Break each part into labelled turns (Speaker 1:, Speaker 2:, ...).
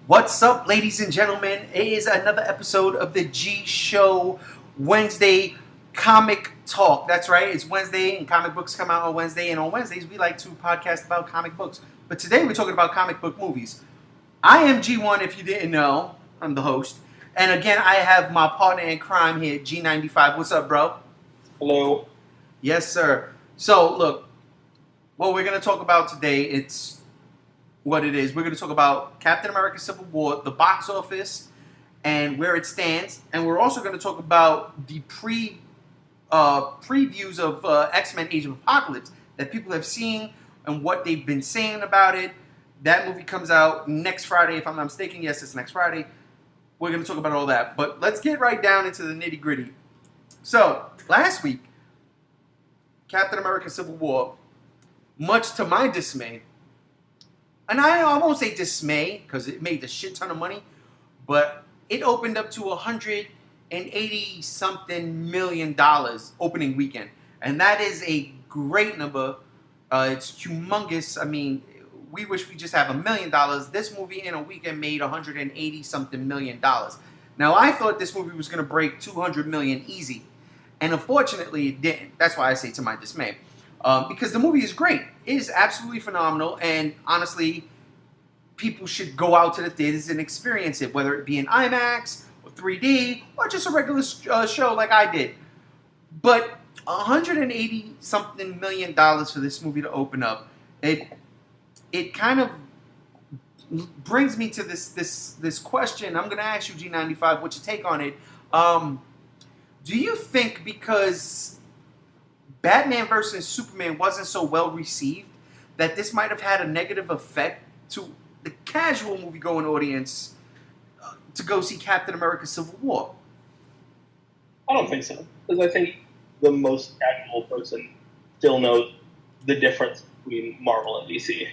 Speaker 1: What's up, ladies and gentlemen? It is another episode of the G Show Wednesday Comic Talk. That's right, it's Wednesday, and comic books come out on Wednesday. And on Wednesdays, we like to podcast about comic books. But today, we're talking about comic book movies. I am G1, if you didn't know. I'm the host. And again, I have my partner in crime here, G95. What's up, bro?
Speaker 2: Hello.
Speaker 1: Yes, sir. So, look, what we're going to talk about today, it's what it is. We're going to talk about Captain America Civil War, the box office, and where it stands. And we're also going to talk about the previews of X-Men Age of Apocalypse that people have seen and what they've been saying about it. That movie comes out next Friday, if I'm not mistaken. Yes, it's next Friday. We're going to talk about all that. But let's get right down into the nitty-gritty. So, last week, Captain America Civil War, much to my dismay, and I won't say dismay because it made a shit ton of money, but it opened up to $180-something million opening weekend. And that is a great number. It's humongous. I mean, we wish we just have $1 million. This movie in a weekend made $180-something million. Now, I thought this movie was going to break $200 million easy. And unfortunately, it didn't. That's why I say to my dismay. Because the movie is great. It is absolutely phenomenal. And honestly, people should go out to the theaters and experience it, whether it be in IMAX or 3D or just a regular show like I did. But $180-something million for this movie to open up, it kind of brings me to this question. I'm going to ask you, G95, what's your take on it? Do you think because Batman vs. Superman wasn't so well received that this might have had a negative effect to the casual movie-going audience to go see Captain America Civil War?
Speaker 2: I don't think so, because I think the most casual person still knows the difference between Marvel and DC.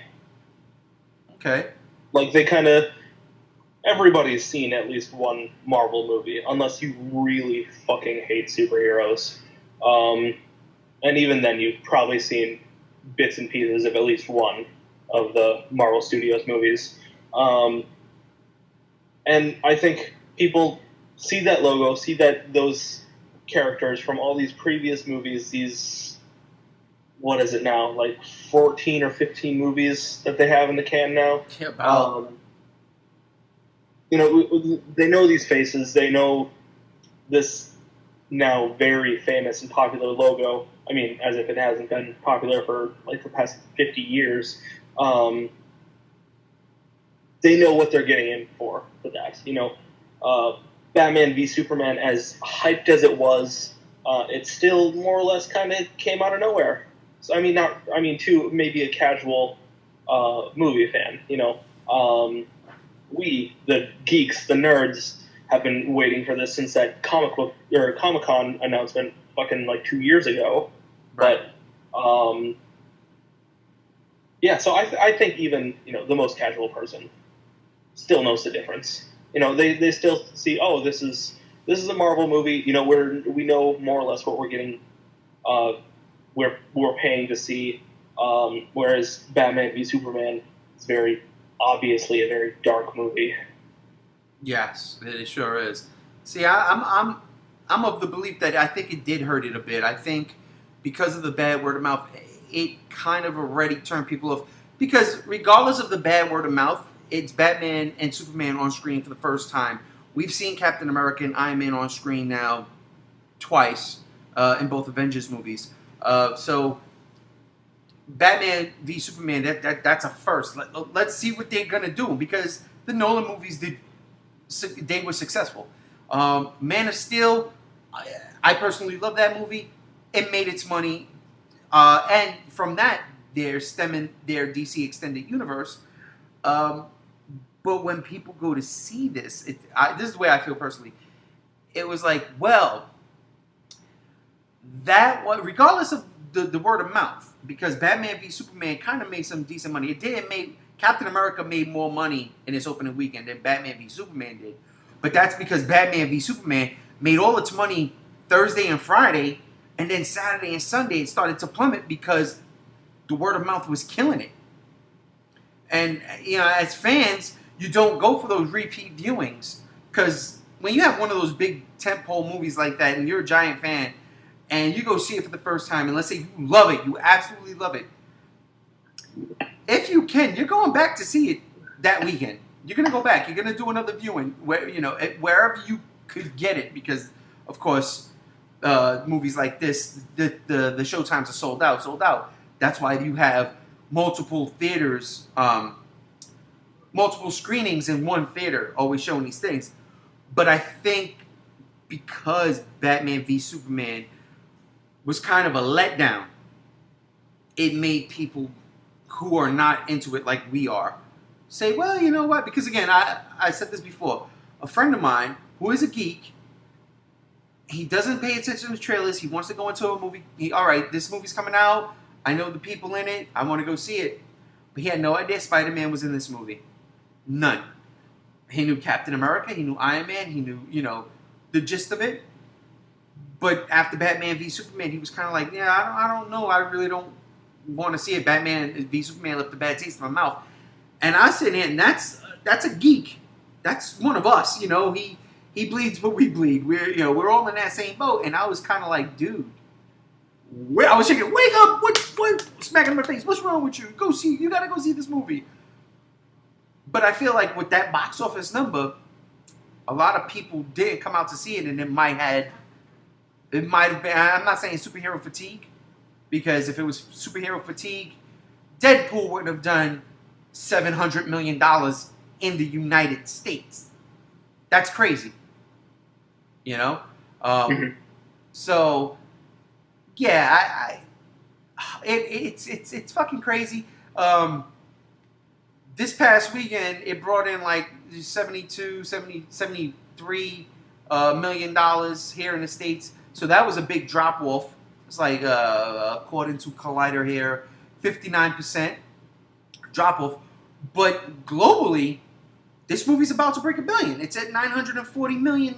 Speaker 1: Okay.
Speaker 2: Like, everybody's seen at least one Marvel movie, unless you really fucking hate superheroes. And even then, you've probably seen bits and pieces of at least one of the Marvel Studios movies. And I think people see that logo, see that those characters from all these previous movies, these, what is it now, like 14 or 15 movies that they have in the can now?
Speaker 1: Yeah, about.
Speaker 2: They know these faces, they know this now very famous and popular logo. I mean, as if it hasn't been popular for like the past 50 years. They know what they're getting in for that. Batman v Superman, as hyped as it was, it still more or less kind of came out of nowhere. So to maybe a casual movie fan. We, the geeks, the nerds, have been waiting for this since that Comic-Con announcement fucking like 2 years ago.
Speaker 1: Right.
Speaker 2: But so I think even the most casual person still knows the difference. They still see, oh, this is a Marvel movie. We know more or less what we're getting. We're paying to see. Whereas Batman v Superman is very obviously a very dark movie.
Speaker 1: Yes, it sure is. See, I'm of the belief that I think it did hurt it a bit. I think because of the bad word of mouth, it kind of already turned people off. Because regardless of the bad word of mouth, it's Batman and Superman on screen for the first time. We've seen Captain America and Iron Man on screen now twice in both Avengers movies. So Batman v Superman, that's a first. Let's see what they're gonna do, because the Nolan movies they were successful. Man of Steel, I personally love that movie. It made its money, and from that, they're stemming their DC Extended Universe. But when people go to see this, this is the way I feel personally. It was like, well, regardless of the word of mouth, because Batman v Superman kind of made some decent money. Captain America made more money in its opening weekend than Batman v Superman did. But that's because Batman v Superman made all its money Thursday and Friday, and then Saturday and Sunday it started to plummet because the word of mouth was killing it. And as fans, you don't go for those repeat viewings, because when you have one of those big tentpole movies like that and you're a giant fan and you go see it for the first time and let's say you love it, you absolutely love it, if you can, you're going back to see it that weekend. You're gonna go back. You're gonna do another viewing where wherever you could get it, because of course movies like this, the showtimes are sold out. That's why you have multiple theaters, multiple screenings in one theater, always showing these things. But I think because Batman v Superman was kind of a letdown, it made people who are not into it like we are say, well, you know what? Because again, I said this before. A friend of mine who is a geek, he doesn't pay attention to trailers. He wants to go into a movie. All right, this movie's coming out. I know the people in it. I want to go see it. But he had no idea Spider-Man was in this movie. None. He knew Captain America. He knew Iron Man. He knew, the gist of it. But after Batman v Superman, he was kind of like, yeah, I don't know. I really don't want to see it. Batman v Superman left a bad taste in my mouth. And I said, and that's a geek. That's one of us. He bleeds, but we bleed. We're all in that same boat. And I was kind of like, dude, I was shaking. Wake up! What? Smacking my face. What's wrong with you? You gotta go see this movie. But I feel like with that box office number, a lot of people didn't come out to see it, and it might have been. I'm not saying superhero fatigue, because if it was superhero fatigue, Deadpool would have done $700 million in the United States. That's crazy. So yeah, it's fucking crazy. This past weekend, it brought in like 73 million dollars here in the States. So that was a big drop off. It's like, according to Collider here, 59% drop off. But globally, this movie's about to break $1 billion. It's at $940 million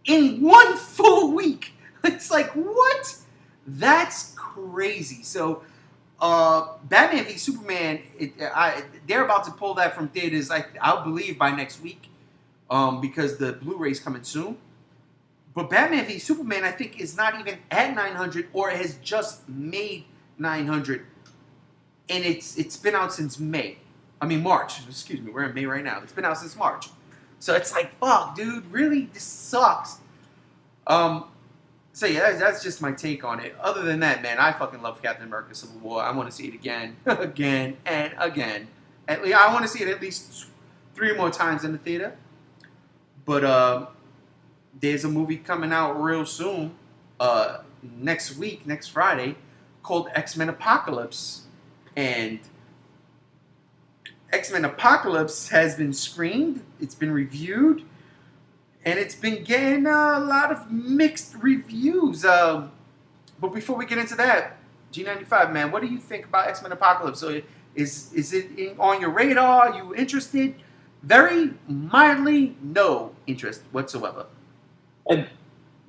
Speaker 1: in one full week. It's like, what? That's crazy. So, Batman v Superman, they're about to pull that from theaters, I'll believe, by next week, because the Blu-ray's coming soon. But Batman v Superman, I think, is not even at 900, or it has just made 900, and it's been out since March. Excuse me, we're in May right now. It's been out since March, so it's like, fuck, dude, really, this sucks. So yeah, that's just my take on it. Other than that, man, I fucking love Captain America: Civil War. I want to see it again, again, and again. I want to see it at least 3 more times in the theater. But there's a movie coming out real soon, next week, next Friday, called X-Men Apocalypse. And X-Men Apocalypse has been screened, it's been reviewed, and it's been getting a lot of mixed reviews. But before we get into that, G95, man, what do you think about X-Men Apocalypse? So is it on your radar? Are you interested? Very mildly no interest whatsoever.
Speaker 2: I'm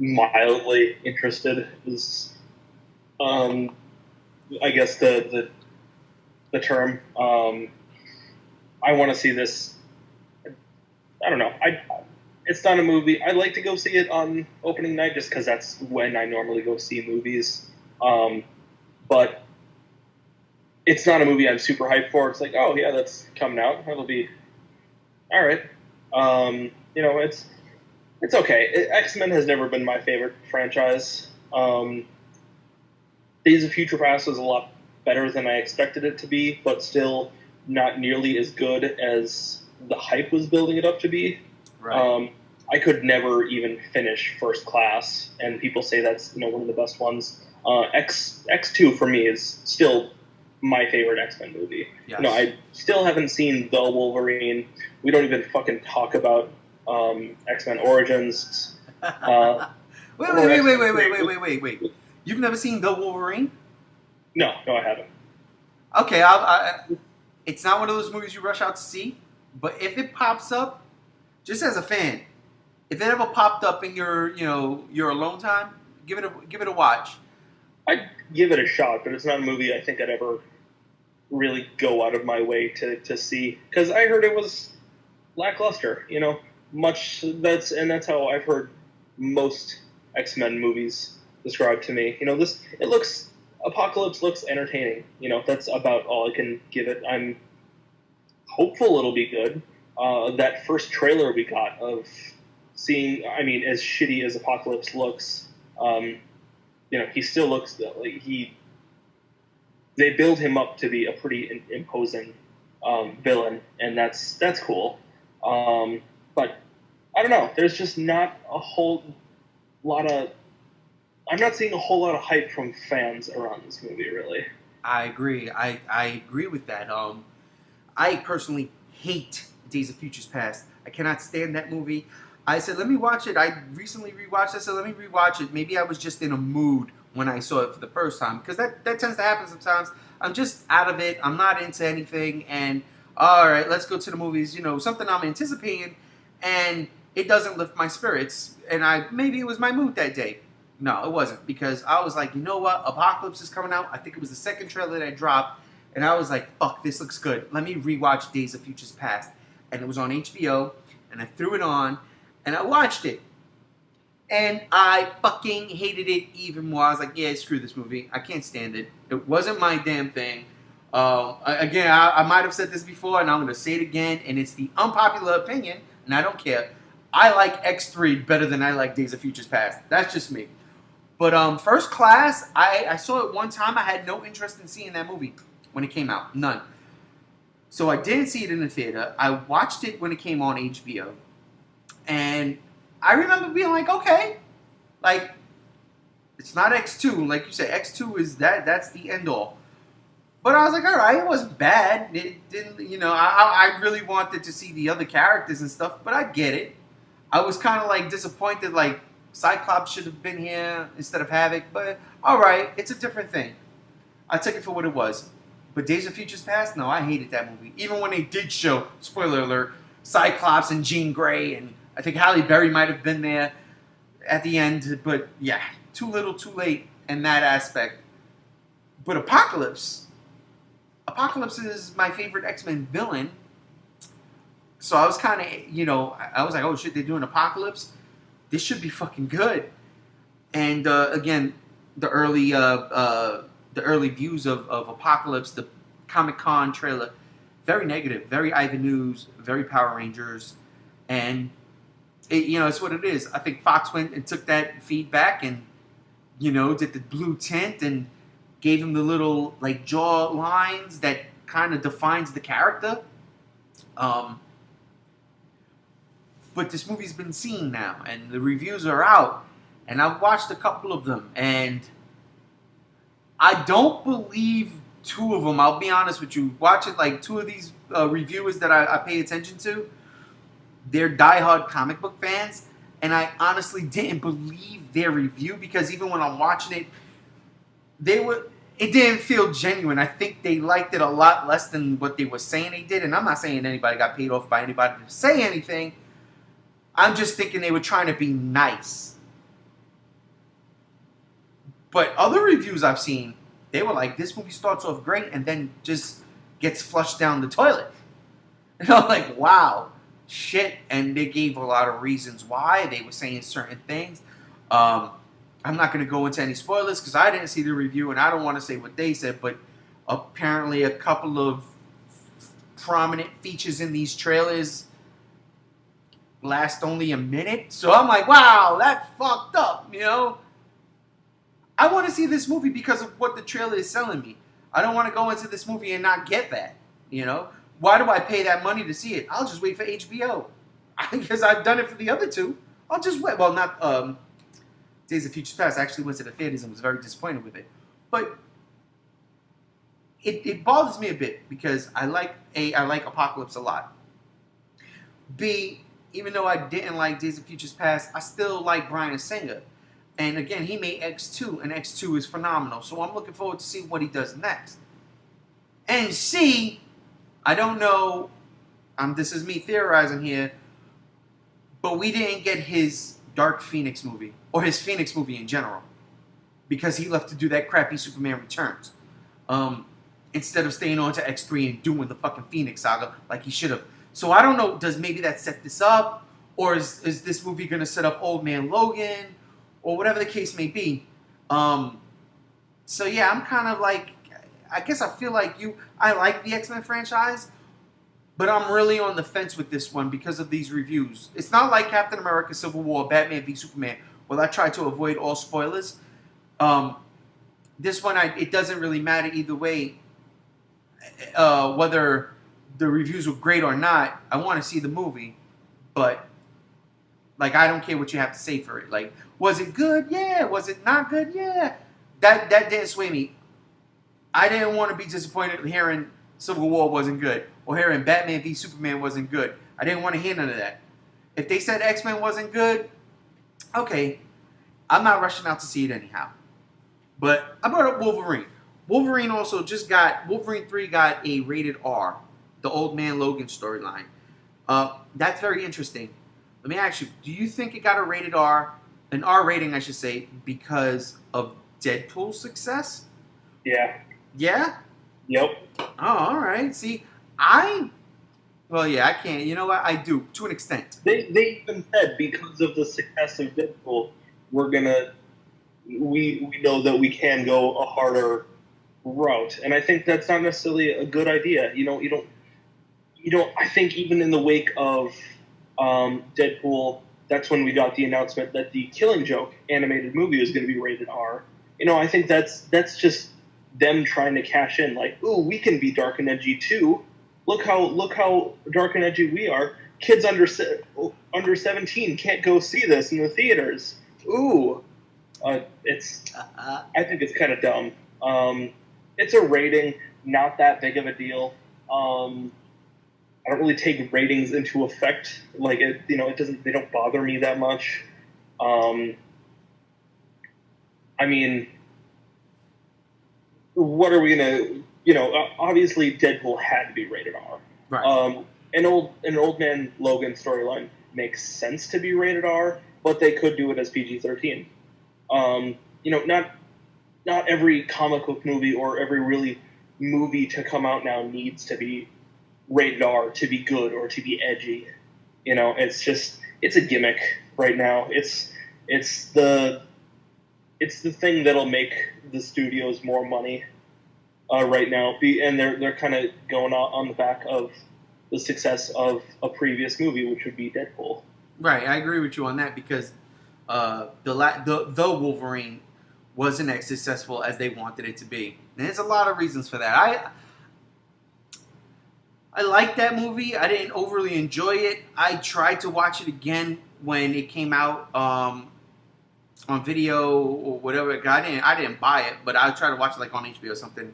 Speaker 2: mildly interested is, I guess the term. I want to see this. I don't know. It's not a movie. I like to go see it on opening night just because that's when I normally go see movies. But it's not a movie I'm super hyped for. It's like, oh yeah, that's coming out. It'll be all right. It's okay. X-Men has never been my favorite franchise. Days of Future Past was a lot better than I expected it to be, but still not nearly as good as the hype was building it up to be.
Speaker 1: Right.
Speaker 2: I could never even finish First Class, and people say that's one of the best ones. X2 for me is still my favorite X-Men movie.
Speaker 1: Yes.
Speaker 2: I still haven't seen The Wolverine. We don't even fucking talk about X-Men Origins.
Speaker 1: Wait. You've never seen The Wolverine?
Speaker 2: No, I haven't.
Speaker 1: Okay, it's not one of those movies you rush out to see, but if it pops up, just as a fan, if it ever popped up in your alone time, give it a watch.
Speaker 2: I'd give it a shot, but it's not a movie I think I'd ever really go out of my way to see, because I heard it was lackluster. That's how I've heard most X-Men movies described to me. This it looks Apocalypse looks entertaining. That's about all I can give it. I'm hopeful it'll be good. That first trailer we got of seeing, I mean, as shitty as Apocalypse looks, he still looks like they build him up to be a pretty imposing villain, and that's cool. But I don't know. There's just not a whole lot of. I'm not seeing a whole lot of hype from fans around this movie, really.
Speaker 1: I agree. I agree with that. I personally hate Days of Futures Past. I cannot stand that movie. I said, let me watch it. I recently rewatched it. I said, let me rewatch it. Maybe I was just in a mood when I saw it for the first time, because that tends to happen sometimes. I'm just out of it. I'm not into anything, and all right, let's go to the movies. Something I'm anticipating, and it doesn't lift my spirits. And maybe it was my mood that day. No, it wasn't, because I was like, you know what? Apocalypse is coming out. I think it was the second trailer that dropped, and I was like, fuck, this looks good. Let me rewatch Days of Futures Past. And it was on HBO, and I threw it on, and I watched it. And I fucking hated it even more. I was like, yeah, screw this movie. I can't stand it. It wasn't my damn thing. Again, I might have said this before, and I'm going to say it again, and it's the unpopular opinion, and I don't care. I like X3 better than I like Days of Futures Past. That's just me. But First Class, I saw it one time. I had no interest in seeing that movie when it came out. None. So I didn't see it in the theater. I watched it when it came on HBO. And I remember being like, okay, like, it's not X2. Like you said, X2 is that's the end all. But I was like, all right, it wasn't bad. It didn't, I really wanted to see the other characters and stuff, but I get it. I was kind of like disappointed, like Cyclops should have been here instead of Havoc, but all right, it's a different thing. I took it for what it was. But Days of Futures Past, no, I hated that movie. Even when they did show, spoiler alert, Cyclops and Jean Grey, and I think Halle Berry might have been there at the end, but yeah, too little, too late in that aspect. But Apocalypse is my favorite X-Men villain. So I was kind of, I was like, oh shit, they're doing Apocalypse? This should be fucking good. And again, the early views of Apocalypse, the Comic-Con trailer, very negative, very Ivan News, very Power Rangers, and it's what it is. I think Fox went and took that feedback and did the blue tint and gave him the little like jaw lines that kind of defines the character. But this movie's been seen now, and the reviews are out, and I've watched a couple of them, and I don't believe two of them. I'll be honest with you. Watching like two of these reviewers that I pay attention to, they're diehard comic book fans, and I honestly didn't believe their review, because even when I'm watching it, it didn't feel genuine. I think they liked it a lot less than what they were saying they did, and I'm not saying anybody got paid off by anybody to say anything. I'm just thinking they were trying to be nice. But other reviews I've seen, they were like, this movie starts off great and then just gets flushed down the toilet. And I'm like, wow, shit. And they gave a lot of reasons why. They were saying certain things. I'm not going to go into any spoilers because I didn't see the review and I don't want to say what they said, but apparently a couple of prominent features in these trailers last only a minute. So I'm like, wow, that's fucked up, I want to see this movie because of what the trailer is selling me. I don't want to go into this movie and not get that, Why do I pay that money to see it? I'll just wait for HBO. Because I've done it for the other two. I'll just wait. Well, not Days of Futures Past. I actually went to the theaters and was very disappointed with it. But it bothers me a bit because I like Apocalypse a lot. B, even though I didn't like Days of Futures Past, I still like Bryan Singer. And again, he made X2, and X2 is phenomenal. So I'm looking forward to seeing what he does next. And C, I don't know, this is me theorizing here, but we didn't get his Dark Phoenix movie, or his Phoenix movie in general, because he left to do that crappy Superman Returns. instead of staying on to X3 and doing the fucking Phoenix Saga like he should have. So I don't know, does maybe that set this up? Or is this movie going to set up Old Man Logan? Or whatever the case may be. So yeah, I'm kind of like, I guess I feel like I like the X-Men franchise, but I'm really on the fence with this one because of these reviews. It's not like Captain America Civil War, Batman v Superman, where I try to avoid all spoilers. This one, it doesn't really matter either way, whether the reviews were great or not. I want to see the movie, but like I don't care what you have to say for it. Like, was it good? Yeah. Was it not good? Yeah. That didn't sway me. I didn't want to be disappointed hearing Civil War wasn't good or hearing Batman v Superman wasn't good. I didn't want to hear none of that. If they said X-Men wasn't good, okay, I'm not rushing out to see it anyhow. But I brought up Wolverine. Wolverine 3 got a rated R, the Old Man Logan storyline. That's very interesting. Let me ask you, do you think it got a rated R, an R rating I should say, because of Deadpool's success?
Speaker 2: Yeah.
Speaker 1: Yeah?
Speaker 2: Yep.
Speaker 1: Oh, all right. See, I can't. You know what? I do, to an extent.
Speaker 2: They even said because of the success of Deadpool, we know that we can go a harder route, and I think that's not necessarily a good idea. You don't. I think even in the wake of Deadpool, that's when we got the announcement that the Killing Joke animated movie was going to be rated R. I think that's just them trying to cash in. Like, ooh, we can be dark and edgy too. Look how dark and edgy we are. Kids under 17 can't go see this in the theaters. Ooh, I think it's kind of dumb. It's a rating, not that big of a deal. I don't really take ratings into effect. Like they don't bother me that much. I mean, what are we gonna? Obviously Deadpool had to be rated R.
Speaker 1: Right.
Speaker 2: An old man Logan storyline makes sense to be rated R, but they could do it as PG-13. Not every comic book movie or every really movie to come out now needs to be rated R to be good or to be edgy. It's a gimmick right now. It's the thing that'll make the studios more money right now. And they're kind of going on the back of the success of a previous movie, which would be Deadpool.
Speaker 1: Right, I agree with you on that because the Wolverine wasn't as successful as they wanted it to be. And there's a lot of reasons for that. I like that movie. I didn't overly enjoy it. I tried to watch it again when it came out on video or whatever. I didn't buy it, but I tried to watch it like on HBO or something,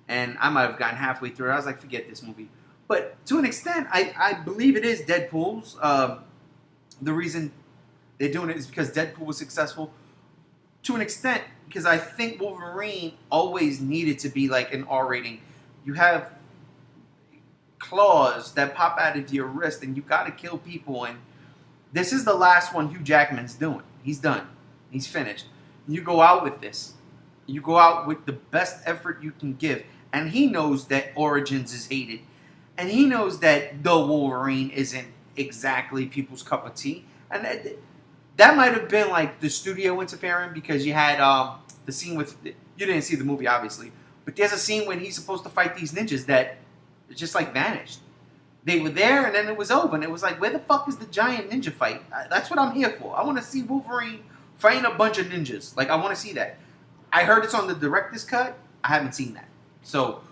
Speaker 1: and I might have gotten halfway through. I was like, forget this movie. But to an extent, I believe it is Deadpool's. The reason they're doing it is because Deadpool was successful. To an extent, because I think Wolverine always needed to be like an R rating. You have claws that pop out of your wrist, and you got to kill people. And this is the last one Hugh Jackman's doing. He's done. He's finished. You go out with this. You go out with the best effort you can give. And he knows that Origins is hated. And he knows that the Wolverine isn't exactly people's cup of tea. And that might have been like the studio interfering because you had the scene with... You didn't see the movie, obviously. But there's a scene when he's supposed to fight these ninjas that just like vanished. They were there and then it was over. And it was like, where the fuck is the giant ninja fight? That's what I'm here for. I want to see Wolverine fighting a bunch of ninjas. Like, I want to see that. I heard it's on the director's cut. I haven't seen that. So,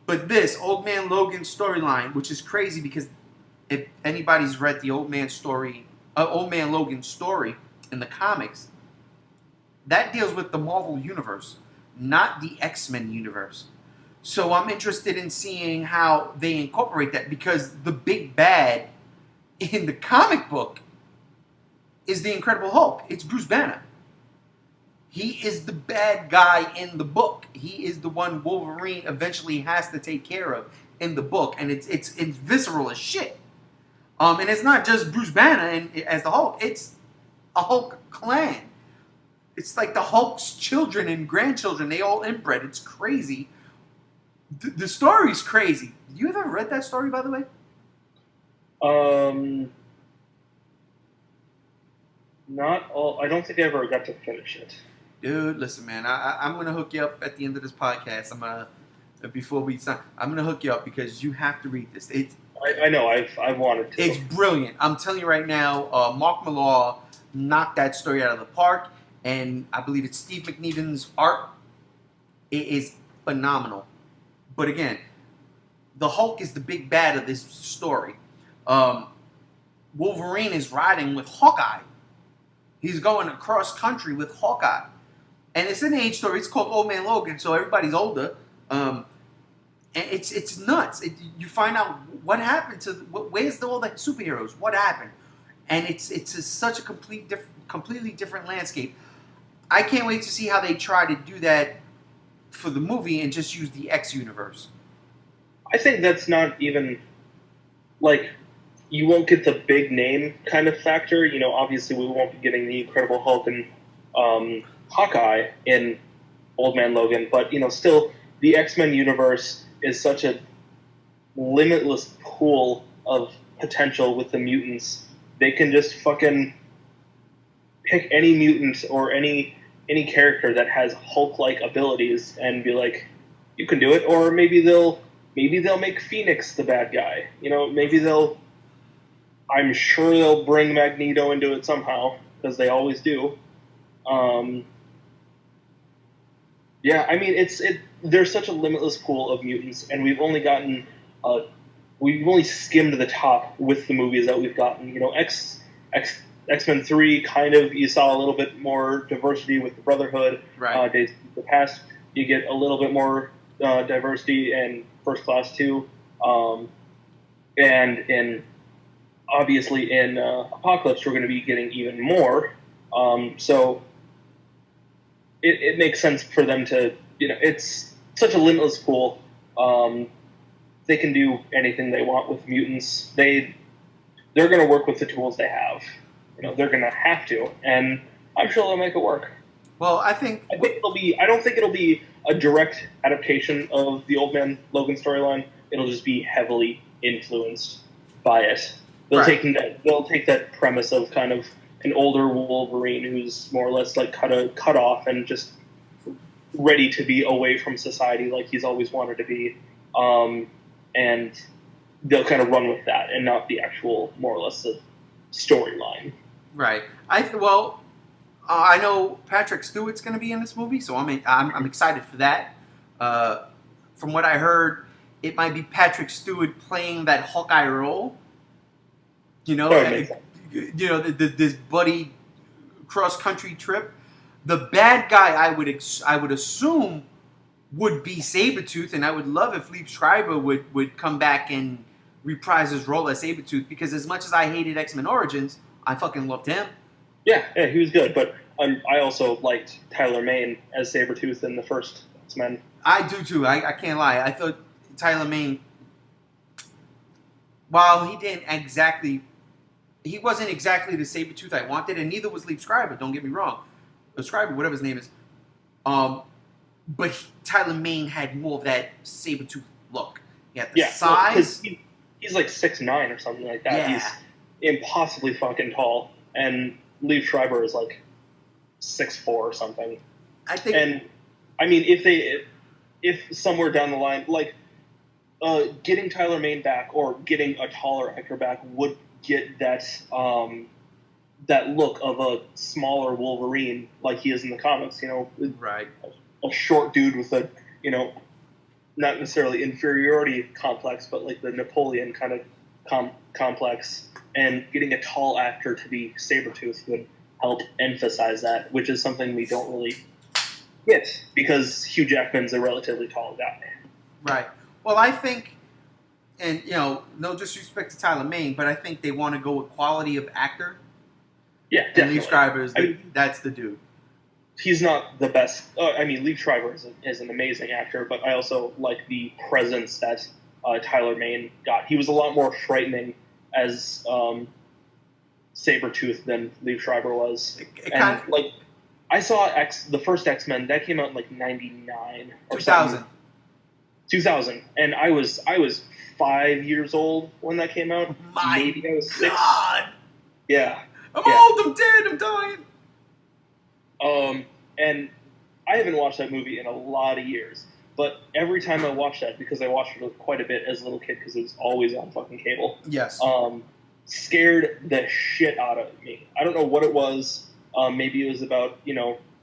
Speaker 1: but this Old Man Logan storyline, which is crazy because if anybody's read the Old Man Logan story in the comics, that deals with the Marvel Universe, not the X-Men universe. So I'm interested in seeing how they incorporate that because the big bad in the comic book is the Incredible Hulk. It's Bruce Banner. He is the bad guy in the book. He is the one Wolverine eventually has to take care of in the book, and it's visceral as shit. And it's not just Bruce Banner as the Hulk. It's a Hulk clan. It's like the Hulk's children and grandchildren. They all inbred. It's crazy. The story's crazy. You ever read that story, by the way?
Speaker 2: Um, not all. I don't think I ever got to finish it.
Speaker 1: Dude, listen, man. I'm gonna hook you up at the end of this podcast. I'm gonna before we sign. I'm gonna hook you up because you have to read this.
Speaker 2: I know. I've wanted to.
Speaker 1: It's brilliant. I'm telling you right now. Mark Millar knocked that story out of the park, and I believe it's Steve McNeven's art. It is phenomenal. But again, the Hulk is the big bad of this story. Wolverine is riding with Hawkeye. He's going across country with Hawkeye. And it's an age story. It's called Old Man Logan, so everybody's older. And it's nuts. You find out what happened to where's all the superheroes? What happened? And such a completely different landscape. I can't wait to see how they try to do that for the movie and just use the X universe.
Speaker 2: I think that's not even like you won't get the big name kind of factor. You know, obviously we won't be getting the Incredible Hulk and Hawkeye in Old Man Logan, but you know, still the X-Men universe is such a limitless pool of potential with the mutants. They can just fucking pick any mutant or any character that has Hulk-like abilities and be like, you can do it. Or maybe they'll make Phoenix the bad guy. You know, I'm sure they'll bring Magneto into it somehow because they always do. Yeah, I mean, there's such a limitless pool of mutants, and we've only skimmed the top with the movies that we've gotten. You know, X-Men 3 kind of, you saw a little bit more diversity with the Brotherhood.
Speaker 1: Right.
Speaker 2: Days of the Past, you get a little bit more diversity in First Class 2, and obviously in Apocalypse we're going to be getting even more. So it makes sense for them to, you know, it's such a limitless pool. They can do anything they want with mutants. They're going to work with the tools they have. You know, they're going to have to, and I'm sure they'll make it work.
Speaker 1: Well, I don't
Speaker 2: think it'll be a direct adaptation of the Old Man Logan storyline. It'll just be heavily influenced by it. They'll take that premise of kind of an older Wolverine who's more or less like cut off and just ready to be away from society like he's always wanted to be, and they'll kind of run with that and not the actual more or less storyline.
Speaker 1: Right. I know Patrick Stewart's going to be in this movie, so I'm excited for that. From what I heard, it might be Patrick Stewart playing that Hawkeye role. You know, this buddy cross country trip. The bad guy, I would assume, would be Sabretooth, and I would love if Liev Schreiber would come back and reprise his role as Sabretooth, because as much as I hated X-Men Origins, I fucking loved him.
Speaker 2: Yeah, he was good, but I also liked Tyler Mane as Sabretooth in the first X-Men.
Speaker 1: I do too. I can't lie. I thought Tyler Mane, while he wasn't exactly the Sabretooth I wanted, and neither was Liev Schreiber, don't get me wrong. Schreiber, whatever his name is. But Tyler Mane had more of that Sabretooth look. He had the size.
Speaker 2: Well, he's like 6'9" or something like that.
Speaker 1: Yeah.
Speaker 2: He's impossibly fucking tall. And Liev Schreiber is like 6'4" or something.
Speaker 1: I think.
Speaker 2: And, I mean, if somewhere down the line, like, getting Tyler Mane back or getting a taller actor back would get that look of a smaller Wolverine like he is in the comics, you know.
Speaker 1: Right.
Speaker 2: A short dude with a, you know, not necessarily inferiority complex, but like the Napoleon kind of complex. And getting a tall actor to be Sabretooth would help emphasize that, which is something we don't really get because Hugh Jackman's a relatively tall guy.
Speaker 1: Right. Well, I think, and, you know, no disrespect to Tyler Mane, but I think they want to go with quality of actor.
Speaker 2: Yeah, definitely.
Speaker 1: And Liev Schreiber that's the dude.
Speaker 2: He's not the best. Liev Schreiber is an amazing actor, but I also like the presence that Tyler Mane got. He was a lot more frightening as Sabretooth than Liev Schreiber was. I saw the first X-Men, that came out in like 99 or
Speaker 1: 2000.
Speaker 2: 2000, and I was 5 years old when that came out.
Speaker 1: My
Speaker 2: Maybe I was 6.
Speaker 1: God!
Speaker 2: Yeah,
Speaker 1: I'm
Speaker 2: yeah.
Speaker 1: old, I'm dead, I'm dying.
Speaker 2: And I haven't watched that movie in a lot of years. But every time I watch that, because I watched it quite a bit as a little kid, because it was always on fucking cable.
Speaker 1: Yes.
Speaker 2: Scared the shit out of me. I don't know what it was. Maybe it was about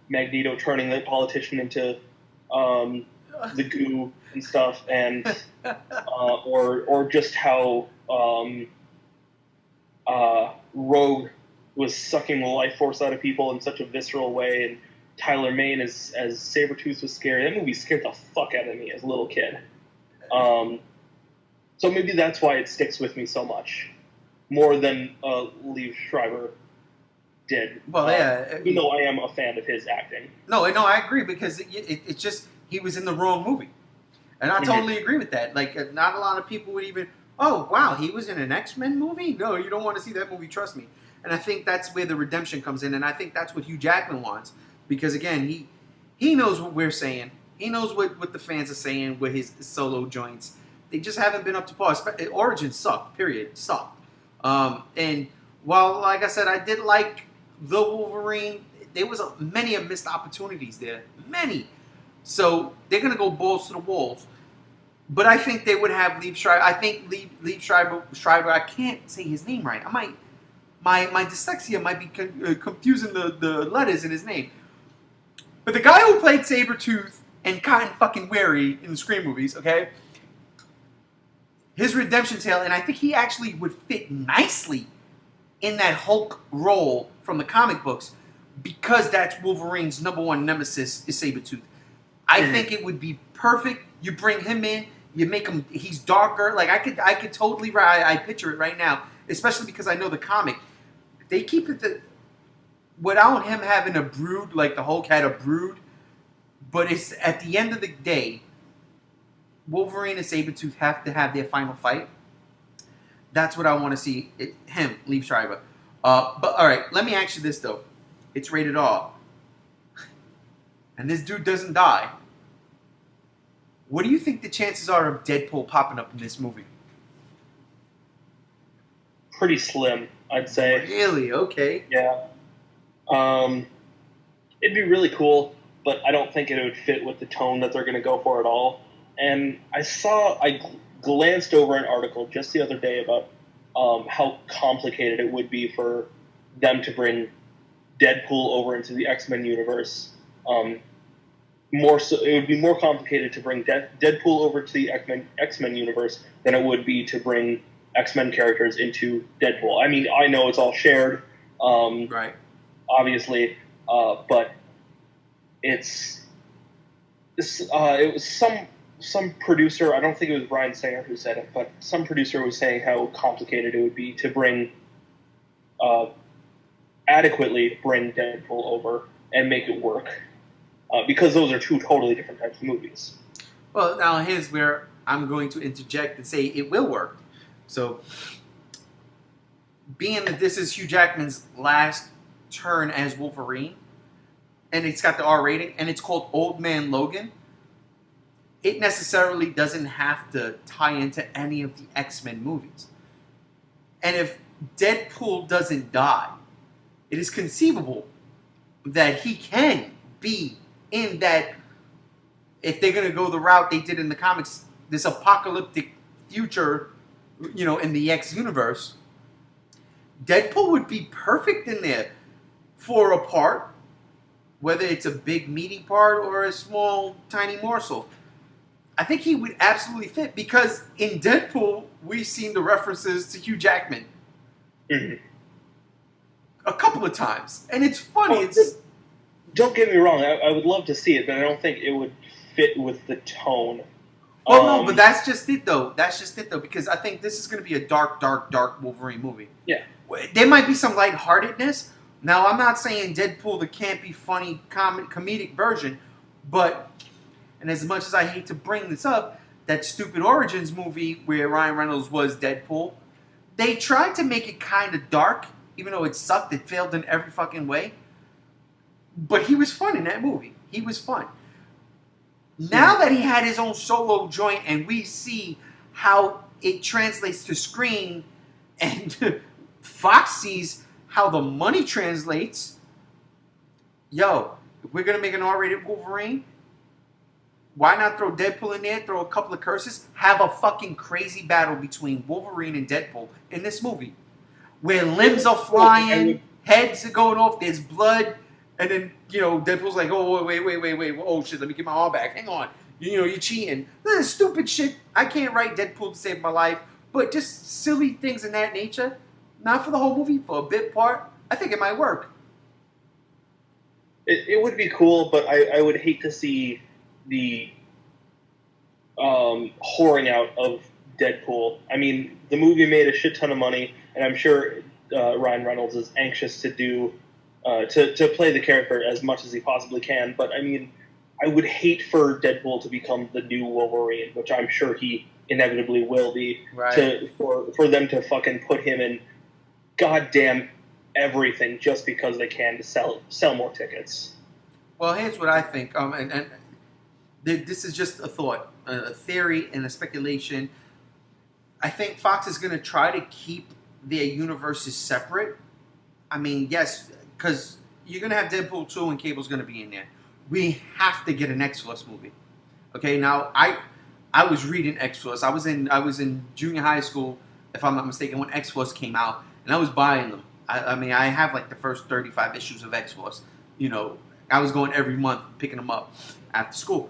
Speaker 2: Magneto turning the politician into the goo and stuff, and or just how Rogue was sucking the life force out of people in such a visceral way, and Tyler Mane as Sabretooth was scary. That movie scared the fuck out of me as a little kid. So maybe that's why it sticks with me so much, more than Liev Schreiber did.
Speaker 1: Well, yeah.
Speaker 2: Even though I am a fan of his acting.
Speaker 1: No, I agree, because it's just he was in the wrong movie, and I totally agree with that. Like, not a lot of people would even, oh wow, he was in an X-Men movie. No, you don't want to see that movie. Trust me. And I think that's where the redemption comes in, and I think that's what Hugh Jackman wants, because again, he knows what we're saying. He knows what the fans are saying with his solo joints. They just haven't been up to par. Origins sucked. Period. Sucked. And while, like I said, I did like the Wolverine, there was many missed opportunities there. Many. So they're going to go balls to the walls. But I think they would have Liev Schreiber. I think Liev Schreiber, I can't say his name right. My dyslexia might be confusing the letters in his name. But the guy who played Sabretooth and Cotton fucking Wary in the Scream movies, okay? His redemption tale, and I think he actually would fit nicely in that Hulk role from the comic books, because that's Wolverine's #1 nemesis is Sabretooth. I think it would be perfect. You bring him in, you make him, he's darker. Like, I could totally, I picture it right now, especially because I know the comic. They keep it without him having a brood, like the Hulk had a brood, but it's at the end of the day, Wolverine and Sabretooth have to have their final fight. That's what I want to see. Him, Liev Schreiber. But all right, let me ask you this though. It's rated R, and this dude doesn't die. What do you think the chances are of Deadpool popping up in this movie?
Speaker 2: Pretty slim, I'd say.
Speaker 1: Really? Okay.
Speaker 2: Yeah. It'd be really cool, but I don't think it would fit with the tone that they're going to go for at all. And I glanced over an article just the other day about how complicated it would be for them to bring Deadpool over into the X-Men universe. More so, it would be more complicated to bring Deadpool over to the X-Men universe than it would be to bring X-Men characters into Deadpool. I mean, I know it's all shared,
Speaker 1: right?
Speaker 2: Obviously, but it was some producer. I don't think it was Bryan Singer who said it, but some producer was saying how complicated it would be to bring adequately bring Deadpool over and make it work. Because those are two totally different types of movies.
Speaker 1: Well, now here's where I'm going to interject and say it will work. So, being that this is Hugh Jackman's last turn as Wolverine, and it's got the R rating, and it's called Old Man Logan, it necessarily doesn't have to tie into any of the X-Men movies. And if Deadpool doesn't die, it is conceivable that he can be in that, if they're going to go the route they did in the comics, this apocalyptic future, in the X universe, Deadpool would be perfect in there for a part, whether it's a big meaty part or a small tiny morsel. I think he would absolutely fit, because in Deadpool we've seen the references to Hugh Jackman a couple of times, and it's funny.
Speaker 2: Don't get me wrong, I would love to see it, but I don't think it would fit with the tone.
Speaker 1: Well, no, but that's just it, though. Because I think this is going to be a dark Wolverine movie.
Speaker 2: Yeah.
Speaker 1: There might be some lightheartedness. Now, I'm not saying Deadpool the campy, funny, comedic version, but, and as much as I hate to bring this up, that stupid Origins movie where Ryan Reynolds was Deadpool, they tried to make it kind of dark, even though it sucked. It failed in every fucking way. But he was fun in that movie. He was fun. Now that he had his own solo joint and we see how it translates to screen and Fox sees how the money translates, yo, if we're going to make an R-rated Wolverine, why not throw Deadpool in there, throw a couple of curses, have a fucking crazy battle between Wolverine and Deadpool in this movie, where limbs are flying, heads are going off, there's blood, and then, Deadpool's like, oh, wait, oh shit, let me get my arm back, hang on, you're cheating. This is stupid shit. I can't write Deadpool to save my life, but just silly things in that nature, not for the whole movie, for a bit part, I think it might work.
Speaker 2: It would be cool, but I would hate to see the whoring out of Deadpool. I mean, the movie made a shit ton of money, and I'm sure Ryan Reynolds is anxious to do to play the character as much as he possibly can. But I mean, I would hate for Deadpool to become the new Wolverine, which I'm sure he inevitably will be.
Speaker 1: Right.
Speaker 2: For them to fucking put him in goddamn everything just because they can to sell more tickets.
Speaker 1: Well, here's what I think, and this is just a thought, a theory, and a speculation. I think Fox is going to try to keep their universes separate. I mean, yes, because you're going to have Deadpool 2 and Cable's going to be in there. We have to get an X-Force movie. Okay, now I was reading X-Force. I was in junior high school, if I'm not mistaken, when X-Force came out, and I was buying them. I mean, I have like the first 35 issues of X-Force. I was going every month picking them up after school.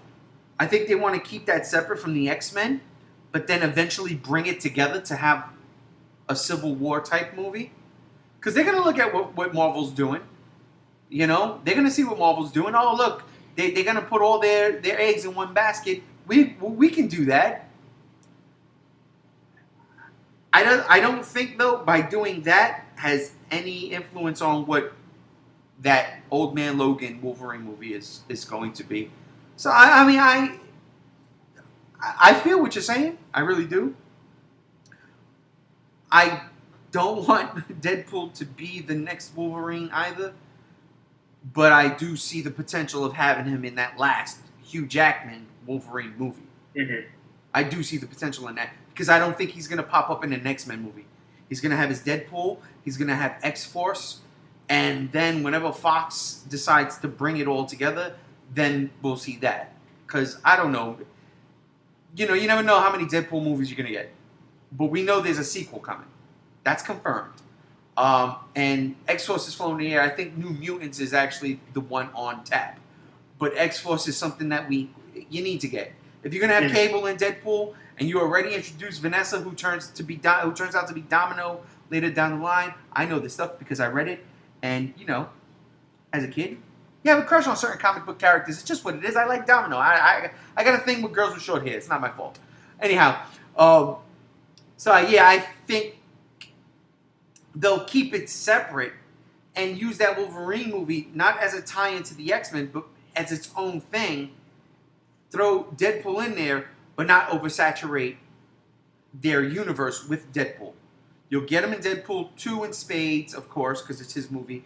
Speaker 1: I think they want to keep that separate from the X-Men, but then eventually bring it together to have a Civil War type movie. Because they're going to look at what Marvel's doing. They're going to see what Marvel's doing. Oh, look, they're going to put all their eggs in one basket. We can do that. I don't think, though, by doing that has any influence on what that Old Man Logan Wolverine movie is going to be. So, I feel what you're saying. I really do. I don't want Deadpool to be the next Wolverine either. But I do see the potential of having him in that last Hugh Jackman Wolverine movie.
Speaker 2: Mm-hmm.
Speaker 1: I do see the potential in that. Because I don't think he's going to pop up in an X-Men movie. He's going to have his Deadpool. He's going to have X-Force. And then whenever Fox decides to bring it all together, then we'll see that. Because, I don't know. You never know how many Deadpool movies you're going to get. But we know there's a sequel coming. That's confirmed. And X-Force is flown in the air. I think New Mutants is actually the one on tap. But X-Force is something that you need to get. If you're going to have Cable and Deadpool, and you already introduced Vanessa, who turns out to be Domino later down the line, I know this stuff because I read it. And, as a kid, you have a crush on certain comic book characters. It's just what it is. I like Domino. I got a thing with girls with short hair. It's not my fault. Anyhow, I think they'll keep it separate and use that Wolverine movie not as a tie-in to the X-Men, but as its own thing. Throw Deadpool in there, but not oversaturate their universe with Deadpool. You'll get him in Deadpool 2 in spades, of course, because it's his movie.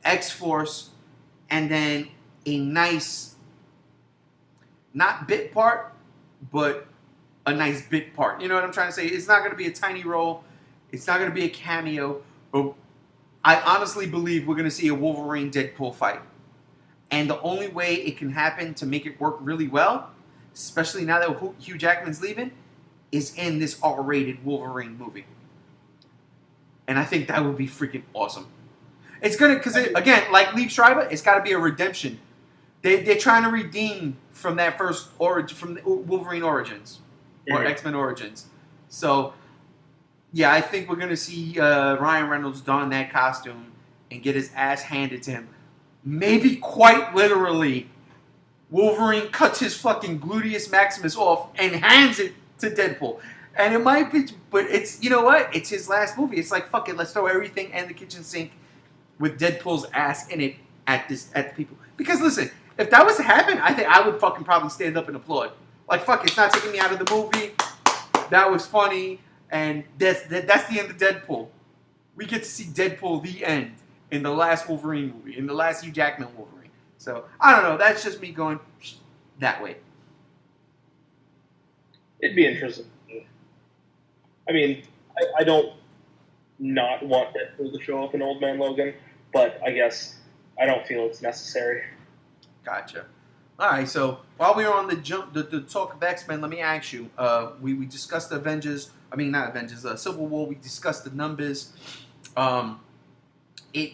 Speaker 1: X-Force, and then a nice, not bit part, but a nice bit part. You know what I'm trying to say? It's not going to be a tiny role. It's not going to be a cameo. But I honestly believe we're going to see a Wolverine-Deadpool fight. And the only way it can happen to make it work really well, especially now that Hugh Jackman's leaving, is in this R-rated Wolverine movie. And I think that would be freaking awesome. It's gonna, because again, like Liev Schreiber, it's got to be a redemption. They're trying to redeem from that first origin, from the Wolverine Origins or X-Men Origins. So, yeah, I think we're gonna see Ryan Reynolds don that costume and get his ass handed to him. Maybe quite literally, Wolverine cuts his fucking gluteus maximus off and hands it to Deadpool. And it might be, but it's, you know what? It's his last movie. It's like, fuck it, let's throw everything in the kitchen sink with Deadpool's ass in it at the people. Because listen, if that was to happen, I think I would fucking probably stand up and applaud. Like, fuck, it's not taking me out of the movie. That was funny. And that's the end of Deadpool. We get to see Deadpool the end in the last Wolverine movie, in the last Hugh Jackman Wolverine. So, I don't know. That's just me going that way.
Speaker 2: It'd be interesting. I mean, I don't not want Deadpool to show up in Old Man Logan, but I guess I don't feel it's necessary.
Speaker 1: Gotcha. All right, so while we were on the talk of X-Men, let me ask you. We discussed the Avengers. I mean, not Avengers. Civil War. We discussed the numbers. It,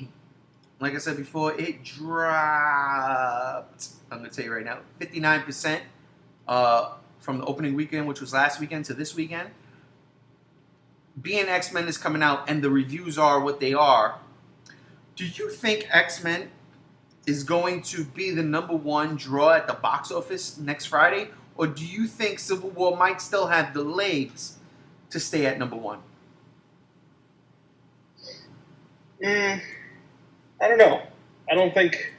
Speaker 1: like I said before, it dropped. I'm gonna tell you right now, 59% from the opening weekend, which was last weekend, to this weekend. Being X-Men is coming out, and the reviews are what they are. Do you think X-Men is going to be the #1 draw at the box office next Friday? Or do you think Civil War might still have the legs to stay at #1?
Speaker 2: I don't know. I don't think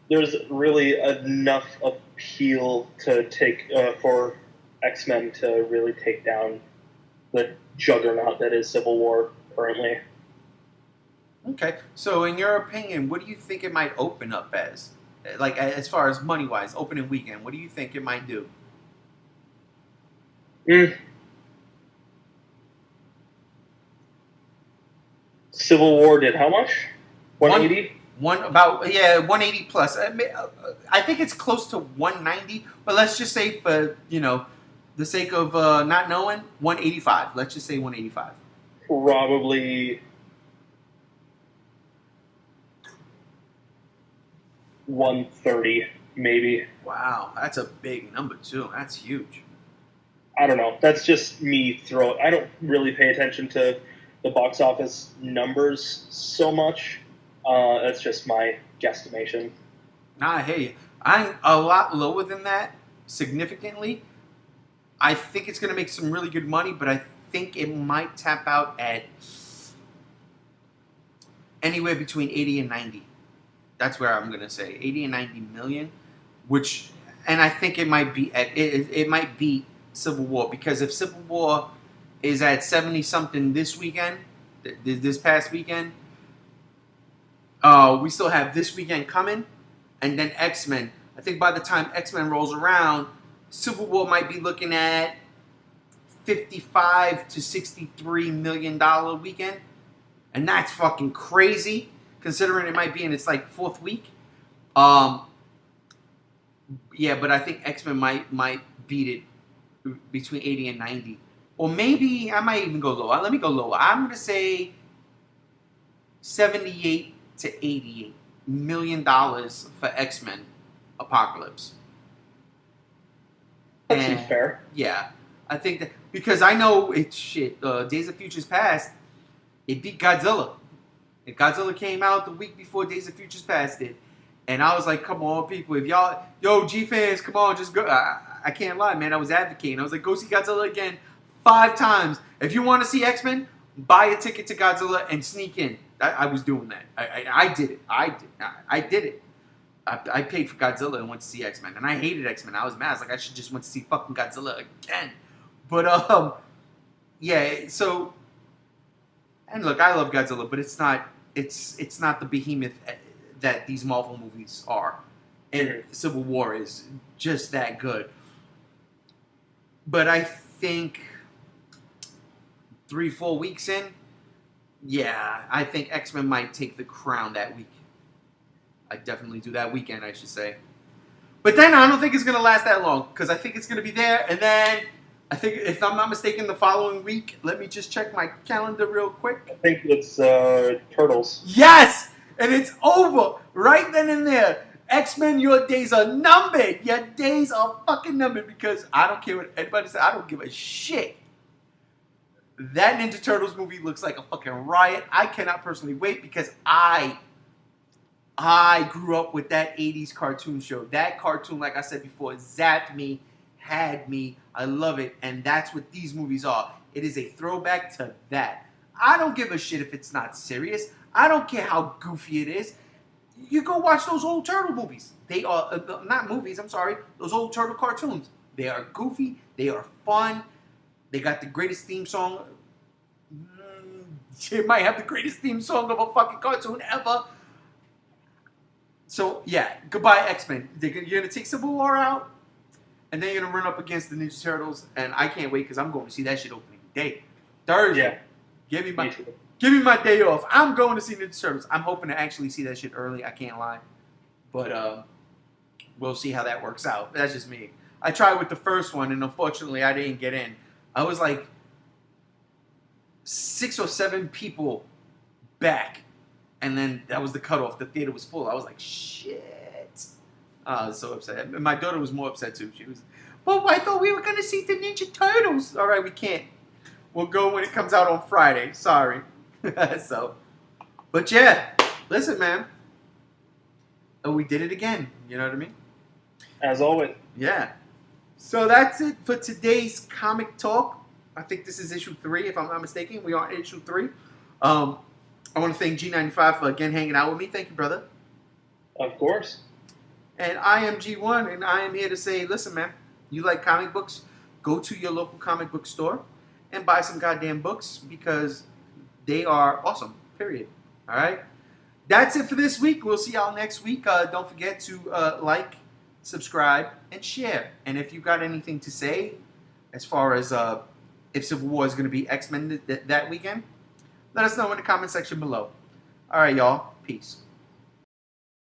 Speaker 2: there's really enough appeal to take for X-Men to really take down the juggernaut that is Civil War currently.
Speaker 1: Okay, so in your opinion, what do you think it might open up as? Like, as far as money-wise, opening weekend, what do you think it might do?
Speaker 2: Civil War did how much? 180?
Speaker 1: 180 plus. I think it's close to 190, but let's just say for, the sake of not knowing, 185. Let's just say 185.
Speaker 2: Probably 130, maybe.
Speaker 1: Wow, that's a big number too. That's huge.
Speaker 2: I don't know. That's just me I don't really pay attention to the box office numbers so much. That's just my guesstimation.
Speaker 1: Nah, hey, I'm a lot lower than that, significantly. I think it's going to make some really good money, but I think it might tap out at anywhere between 80 and 90. That's where I'm going to say 80 and 90 million, and I think it might be it might beat Civil War, because if Civil War is at 70 something this weekend, this past weekend, we still have this weekend coming, and then X-Men. I think by the time X-Men rolls around, Civil War might be looking at $55 to $63 million weekend, and that's fucking crazy, considering it might be in its like fourth week. Yeah, but I think X-Men might beat it between 80 and 90, or maybe I might even go lower. Let me go lower. I'm gonna say 78 to 88 $million for X-Men Apocalypse.
Speaker 2: That seems fair.
Speaker 1: Yeah, I think that, because I know it's shit. Days of Futures Past, it beat Godzilla. And Godzilla came out the week before Days of Futures Past did, and I was like, "Come on, people! If y'all, G fans, come on, just go." I can't lie, man. I was advocating. I was like, "Go see Godzilla again 5 times. If you want to see X-Men, buy a ticket to Godzilla and sneak in." I was doing that. I did it. I did it. I paid for Godzilla and went to see X-Men, and I hated X-Men. I was mad. I was like, I should just went to see fucking Godzilla again. But yeah. So, and look, I love Godzilla, but it's not the behemoth that these Marvel movies are, and Civil War is just that good. But I think 3-4 weeks in, yeah, I think X-Men might take the crown that week. I definitely do that weekend, I should say. But then I don't think it's going to last that long, because I think it's going to be there, and then I think, if I'm not mistaken, the following week, let me just check my calendar real quick.
Speaker 2: I think it's Turtles.
Speaker 1: Yes! And it's over right then and there. X-Men, your days are numbered. Your days are fucking numbered, because I don't care what anybody says. I don't give a shit. That Ninja Turtles movie looks like a fucking riot. I cannot personally wait, because I grew up with that 80s cartoon show. That cartoon, like I said before, zapped me, had me. I love it, and that's what these movies are. It is a throwback to that. I don't give a shit if it's not serious. I don't care how goofy it is. You go watch those old Turtle movies. They are, not movies, I'm sorry, those old Turtle cartoons. They are goofy. They are fun. They got the greatest theme song. It might have the greatest theme song of a fucking cartoon ever. So, yeah, goodbye, X-Men. You're going to take Civil War out, and then you're gonna run up against the Ninja Turtles, and I can't wait because I'm going to see that shit opening day, Thursday.
Speaker 2: Yeah.
Speaker 1: Give me
Speaker 2: Me
Speaker 1: my
Speaker 2: too.
Speaker 1: give me my day off. I'm going to see Ninja Turtles. I'm hoping to actually see that shit early. I can't lie, but we'll see how that works out. That's just me. I tried with the first one, and unfortunately, I didn't get in. I was like 6 or 7 people back, and then that was the cutoff. The theater was full. I was like, shit. I was so upset. And my daughter was more upset too. She was, well, I thought we were going to see the Ninja Turtles. All right, we can't. We'll go when it comes out on Friday. Sorry. So, but yeah, listen, man. Oh, we did it again. You know what I mean?
Speaker 2: As always.
Speaker 1: Yeah. So that's it for today's comic talk. I think this is issue 3, if I'm not mistaken. We are on issue 3. I want to thank G95 for again hanging out with me. Thank you, brother.
Speaker 2: Of course.
Speaker 1: And I am G1, and I am here to say, listen, man, you like comic books? Go to your local comic book store and buy some goddamn books because they are awesome, period. All right? That's it for this week. We'll see y'all next week. Don't forget to like, subscribe, and share. And if you got anything to say as far as if Civil War is going to be X-Men that weekend, let us know in the comment section below. All right, y'all. Peace.